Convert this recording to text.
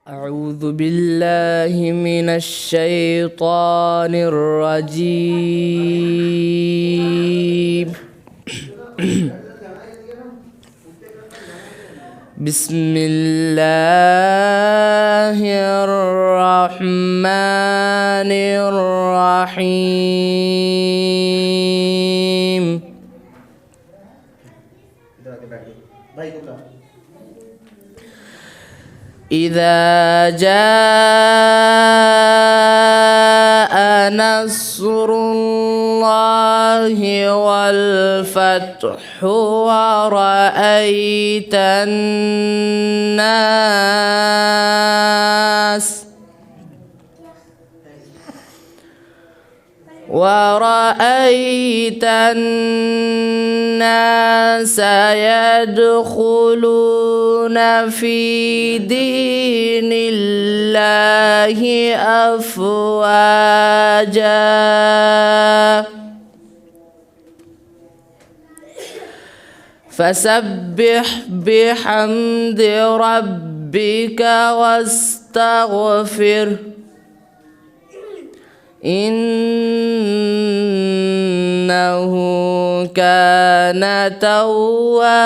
أعوذ بالله من الشيطان الرجيم. بسم الله الرحمن الرحيم. إذا جاء نصر الله والفتح ورأيت الناس يدخلون في دين الله أفواجا فسبح بحمد ربك واستغفره إنه كان توابا.